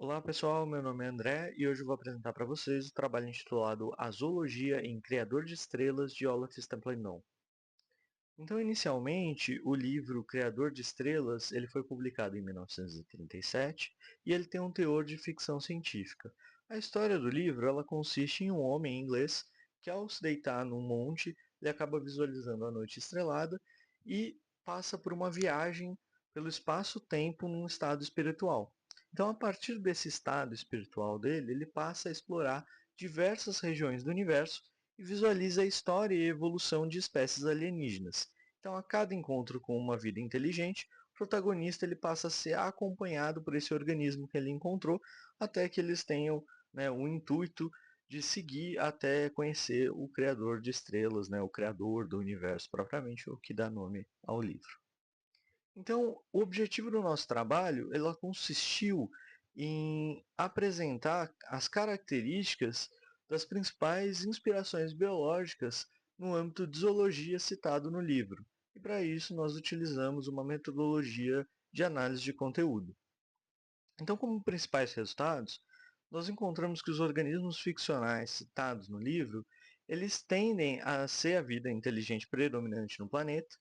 Olá pessoal, meu nome é André e hoje eu vou apresentar para vocês o trabalho intitulado A Zoologia em Criador de Estrelas de Olaf Stapledon. Então, inicialmente, o livro Criador de Estrelas ele foi publicado em 1937 e ele tem um teor de ficção científica. A história do livro ela consiste em um homem inglês que, ao se deitar num monte, ele acaba visualizando a noite estrelada e passa por uma viagem pelo espaço-tempo num estado espiritual. Então, a partir desse estado espiritual dele, ele passa a explorar diversas regiões do universo e visualiza a história e a evolução de espécies alienígenas. Então, a cada encontro com uma vida inteligente, o protagonista ele passa a ser acompanhado por esse organismo que ele encontrou, até que eles tenham, né, o intuito de seguir até conhecer o criador de estrelas, né, o criador do universo propriamente, o que dá nome ao livro. Então, o objetivo do nosso trabalho, ela consistiu em apresentar as características das principais inspirações biológicas no âmbito de zoologia citado no livro. E para isso nós utilizamos uma metodologia de análise de conteúdo. Então, como principais resultados, nós encontramos que os organismos ficcionais citados no livro, eles tendem a ser a vida inteligente predominante no planeta,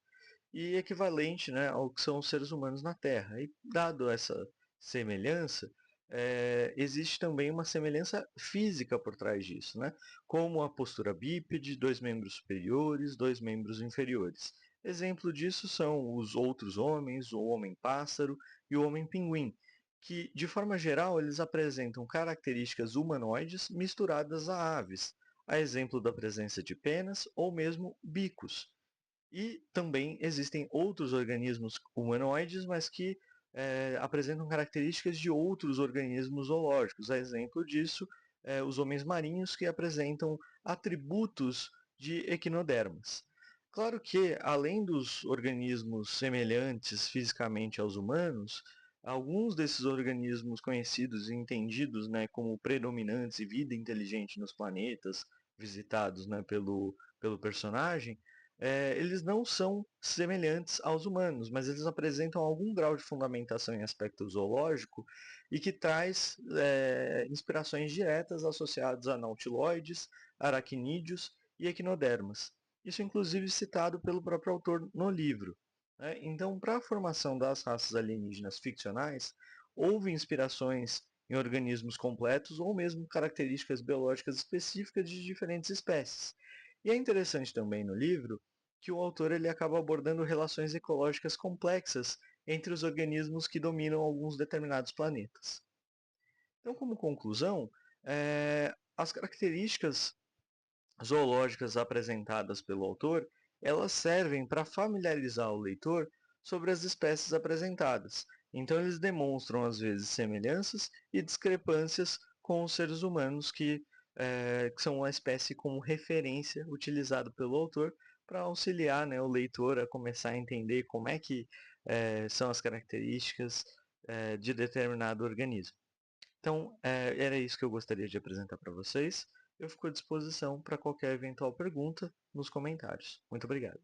e equivalente, né, ao que são os seres humanos na Terra. E dado essa semelhança, existe também uma semelhança física por trás disso, né? Como a postura bípede, dois membros superiores, dois membros inferiores. Exemplo disso são os outros homens, o homem-pássaro e o homem-pinguim, que, de forma geral, eles apresentam características humanoides misturadas a aves, a exemplo da presença de penas ou mesmo bicos. E também existem outros organismos humanoides, mas que apresentam características de outros organismos zoológicos. A exemplo disso, os homens marinhos que apresentam atributos de equinodermas. Claro que, além dos organismos semelhantes fisicamente aos humanos, alguns desses organismos conhecidos e entendidos, né, como predominantes e vida inteligente nos planetas visitados, né, pelo personagem, eles não são semelhantes aos humanos, mas eles apresentam algum grau de fundamentação em aspecto zoológico e que traz inspirações diretas associadas a nautiloides, aracnídeos e equinodermas. Isso inclusive citado pelo próprio autor no livro. Né? Então, para a formação das raças alienígenas ficcionais, houve inspirações em organismos completos ou mesmo características biológicas específicas de diferentes espécies. E é interessante também no livro que o autor ele acaba abordando relações ecológicas complexas entre os organismos que dominam alguns determinados planetas. Então, como conclusão, as características zoológicas apresentadas pelo autor, elas servem para familiarizar o leitor sobre as espécies apresentadas. Então, eles demonstram, às vezes, semelhanças e discrepâncias com os seres humanos que são a espécie como referência utilizada pelo autor para auxiliar, né, o leitor a começar a entender como é que são as características de determinado organismo. Então, era isso que eu gostaria de apresentar para vocês. Eu fico à disposição para qualquer eventual pergunta nos comentários. Muito obrigado.